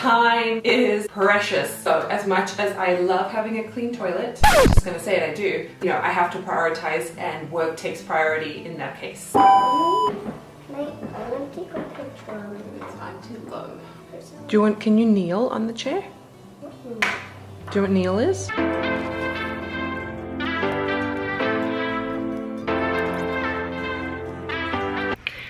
Time is precious. So as much as I love having a clean toilet, I'm just gonna say it, I do, you know, I have to prioritize, and work takes priority in that case. I'm too low. Can you kneel on the chair? Do you know what kneel is?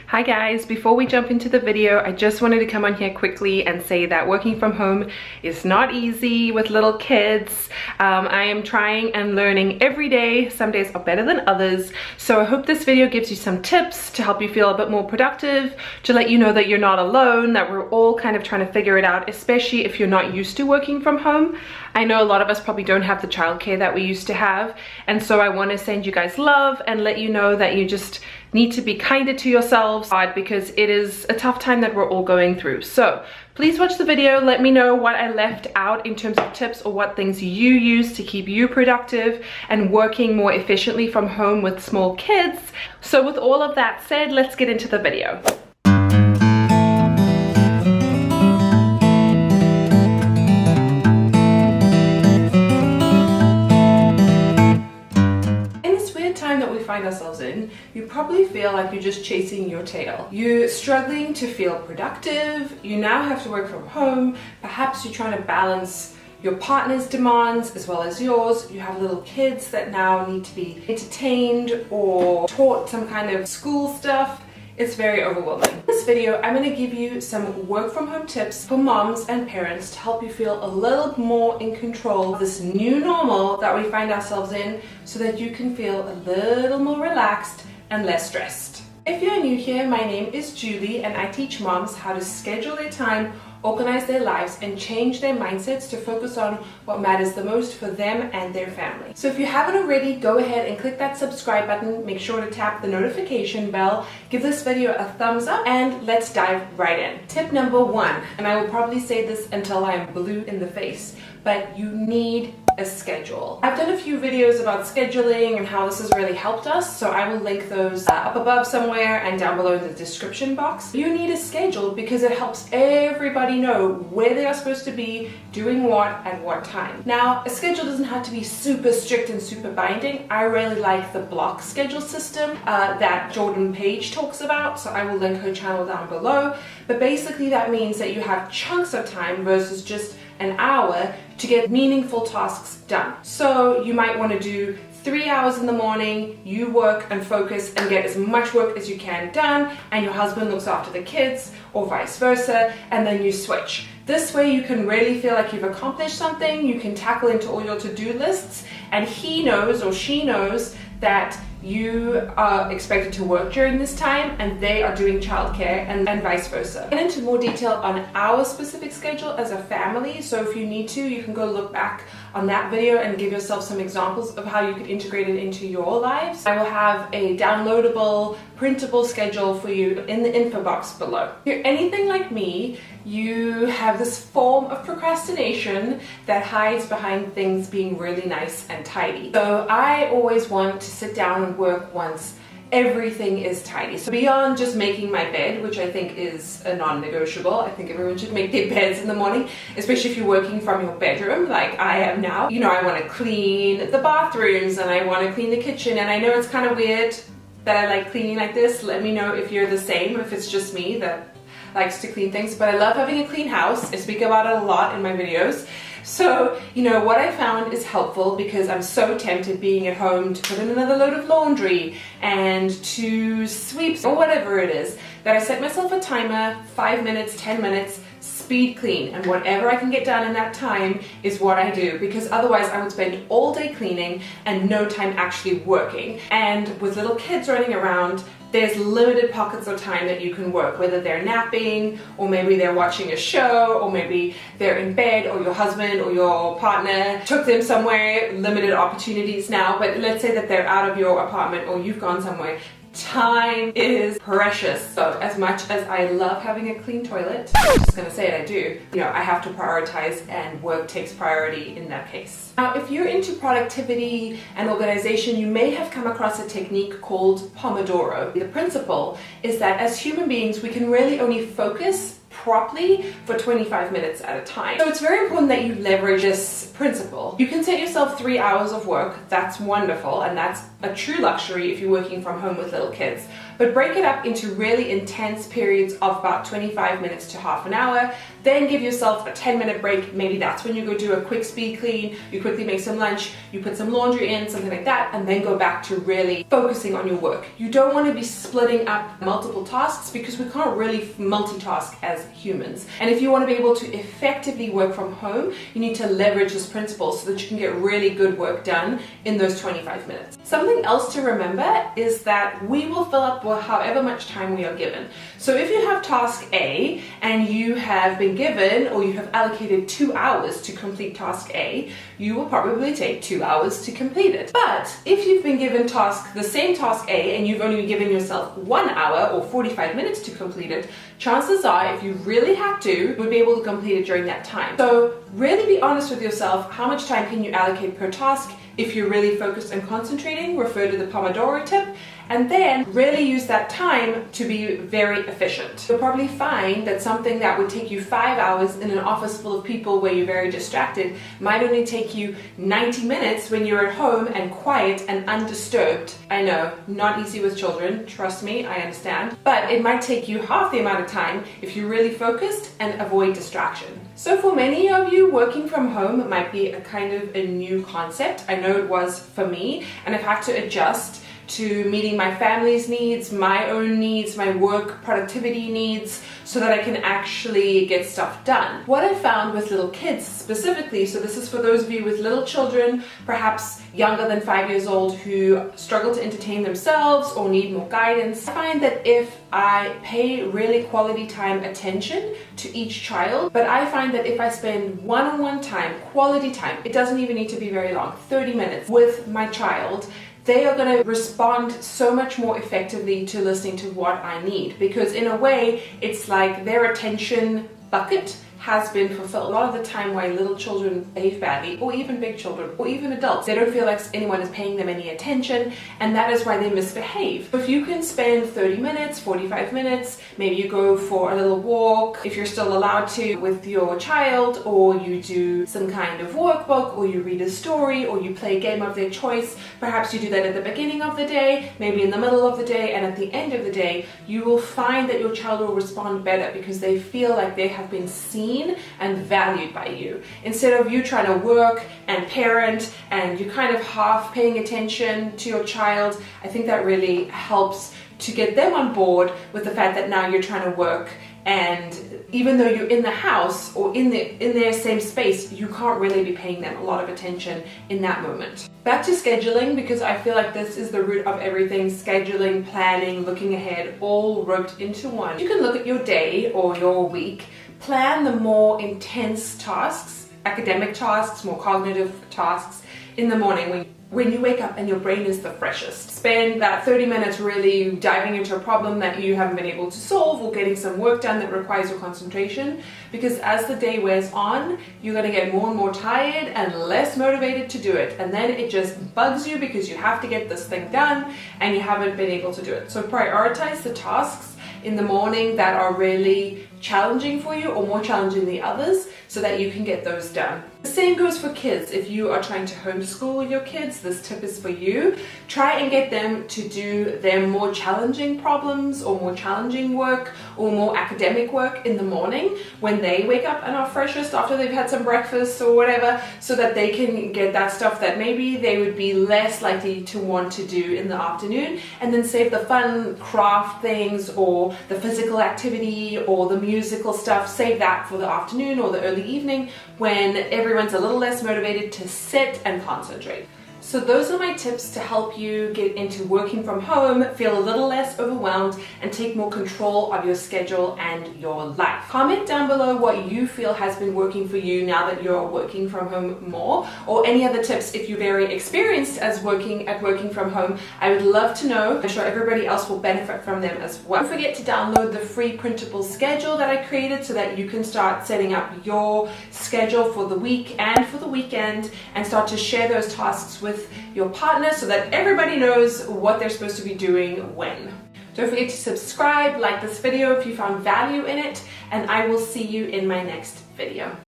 Hi guys, before we jump into the video, I just wanted to come on here quickly and say that working from home is not easy with little kids. I am trying and learning every day. Some days are better than others. So I hope this video gives you some tips to help you feel a bit more productive, to let you know that you're not alone, that we're all kind of trying to figure it out, especially if you're not used to working from home. I know a lot of us probably don't have the childcare that we used to have. And so I want to send you guys love and let you know that you just need to be kinder to yourselves, because it is a tough time that we're all going through. So please watch the video. Let me know what I left out in terms of tips, or what things you use to keep you productive and working more efficiently from home with small kids. So with all of that said, let's get into the video. Find ourselves in, you probably feel like you're just chasing your tail. You're struggling to feel productive. You now have to work from home. Perhaps you're trying to balance your partner's demands as well as yours. You have little kids that now need to be entertained or taught some kind of school stuff. It's very overwhelming. In this video, I'm going to give you some work from home tips for moms and parents to help you feel a little more in control of this new normal that we find ourselves in, so that you can feel a little more relaxed and less stressed. If you're new here, my name is Julie, and I teach moms how to schedule their time, organize their lives, and change their mindsets to focus on what matters the most for them and their family. So if you haven't already, go ahead and click that subscribe button. Make sure to tap the notification bell, give this video a thumbs up, and let's dive right in. Tip number 1, and I will probably say this until I'm blue in the face, but you need a schedule. I've done a few videos about scheduling and how this has really helped us, so I will link those up above somewhere and down below in the description box. You need a schedule because it helps everybody know where they are supposed to be, doing what at what time. Now, a schedule doesn't have to be super strict and super binding. I really like the block schedule system that Jordan Page talks about, so I will link her channel down below. But basically that means that you have chunks of time versus just an hour to get meaningful tasks done. So you might want to do 3 hours in the morning, you work and focus and get as much work as you can done, and your husband looks after the kids, or vice versa, and then you switch. This way you can really feel like you've accomplished something. You can tackle into all your to-do lists, and he knows or she knows that you are expected to work during this time and they are doing childcare, and vice versa. Get into more detail on our specific schedule as a family, so if you need to, you can go look back on that video and give yourself some examples of how you could integrate it into your lives. I will have a downloadable, printable schedule for you in the info box below. If you're anything like me, you have this form of procrastination that hides behind things being really nice and tidy. So I always want to sit down and work once everything is tidy. So beyond just making my bed, which I think is a non-negotiable, I think everyone should make their beds in the morning, especially if you're working from your bedroom like I am now. You know, I want to clean the bathrooms and I want to clean the kitchen, and I know it's kind of weird that I like cleaning like this. Let me know if you're the same, if it's just me that likes to clean things, but I love having a clean house. I speak about it a lot in my videos. So, you know, what I found is helpful, because I'm so tempted being at home to put in another load of laundry and to sweep or whatever it is, that I set myself a timer, 5 minutes, 10 minutes, speed clean, and whatever I can get done in that time is what I do, because otherwise I would spend all day cleaning and no time actually working. And with little kids running around, there's limited pockets of time that you can work, whether they're napping, or maybe they're watching a show, or maybe they're in bed, or your husband or your partner took them somewhere. Limited opportunities now, but let's say that they're out of your apartment or you've gone somewhere. Time is precious. So as much as I love having a clean toilet, I'm just gonna say it, I do, you know, I have to prioritize, and work takes priority in that case. Now, if you're into productivity and organization, you may have come across a technique called Pomodoro. The principle is that as human beings, we can really only focus, properly for 25 minutes at a time. So it's very important that you leverage this principle. You can set yourself 3 hours of work. That's wonderful, and that's a true luxury if you're working from home with little kids. But break it up into really intense periods of about 25 minutes to half an hour. Then give yourself a 10-minute break. Maybe that's when you go do a quick speed clean, you quickly make some lunch, you put some laundry in, something like that, and then go back to really focusing on your work. You don't want to be splitting up multiple tasks because we can't really multitask as humans. And if you want to be able to effectively work from home, you need to leverage this principle so that you can get really good work done in those 25 minutes. Something else to remember is that we will fill up with however much time we are given. So if you have task A and you have been given or you have allocated 2 hours to complete task A, you will probably take 2 hours to complete it. But if you've been given the same task A and you've only given yourself 1 hour or 45 minutes to complete it, chances are if you really had to, you would be able to complete it during that time. So really be honest with yourself. How much time can you allocate per task? If you're really focused and concentrating, refer to the Pomodoro tip, and then really use that time to be very efficient. You'll probably find that something that would take you 5 hours in an office full of people where you're very distracted might only take you 90 minutes when you're at home and quiet and undisturbed. I know, not easy with children, trust me, I understand, but it might take you half the amount of time if you're really focused and avoid distraction. So for many of you, working from home might be a kind of a new concept. I know it was for me, and I've had to adjust to meeting my family's needs, my own needs, my work productivity needs, so that I can actually get stuff done. What I found with little kids specifically, so this is for those of you with little children, perhaps younger than 5 years old, who struggle to entertain themselves or need more guidance, I find that if I pay really quality time attention to each child, but I find that if I spend one-on-one time, quality time, it doesn't even need to be very long, 30 minutes with my child, they are going to respond so much more effectively to listening to what I need, because in a way it's like their attention bucket has been fulfilled. A lot of the time why little children behave badly, or even big children, or even adults, they don't feel like anyone is paying them any attention, and that is why they misbehave. If you can spend 30 minutes, 45 minutes, maybe you go for a little walk, if you're still allowed to, with your child, or you do some kind of workbook, or you read a story, or you play a game of their choice. Perhaps you do that at the beginning of the day, maybe in the middle of the day, and at the end of the day, you will find that your child will respond better because they feel like they have been seen and valued by you. Instead of you trying to work and parent and you kind of half paying attention to your child, I think that really helps to get them on board with the fact that now you're trying to work, and even though you're in the house or in their same space, you can't really be paying them a lot of attention in that moment. Back to scheduling, because I feel like this is the root of everything. Scheduling, planning, looking ahead, all roped into one. You can look at your day or your week, plan the more intense tasks, academic tasks, more cognitive tasks in the morning when you wake up and your brain is the freshest. Spend that 30 minutes really diving into a problem that you haven't been able to solve, or getting some work done that requires your concentration, because as the day wears on, you're going to get more and more tired and less motivated to do it, and then it just bugs you because you have to get this thing done and you haven't been able to do it. So prioritize the tasks in the morning that are really challenging for you, or more challenging than others, so that you can get those done. The same goes for kids. If you are trying to homeschool your kids, this tip is for you. Try and get them to do their more challenging problems or more challenging work or more academic work in the morning when they wake up and are freshest after they've had some breakfast or whatever, so that they can get that stuff that maybe they would be less likely to want to do in the afternoon, and then save the fun craft things or the physical activity or the musical stuff, save that for the afternoon or the early evening when everyone's a little less motivated to sit and concentrate. So those are my tips to help you get into working from home, feel a little less overwhelmed, and take more control of your schedule and your life. Comment down below what you feel has been working for you now that you're working from home more, or any other tips if you're very experienced as working from home. I would love to know. I'm sure everybody else will benefit from them as well. Don't forget to download the free printable schedule that I created so that you can start setting up your schedule for the week and for the weekend, and start to share those tasks with your partner so that everybody knows what they're supposed to be doing when. Don't forget to subscribe, like this video if you found value in it, and I will see you in my next video.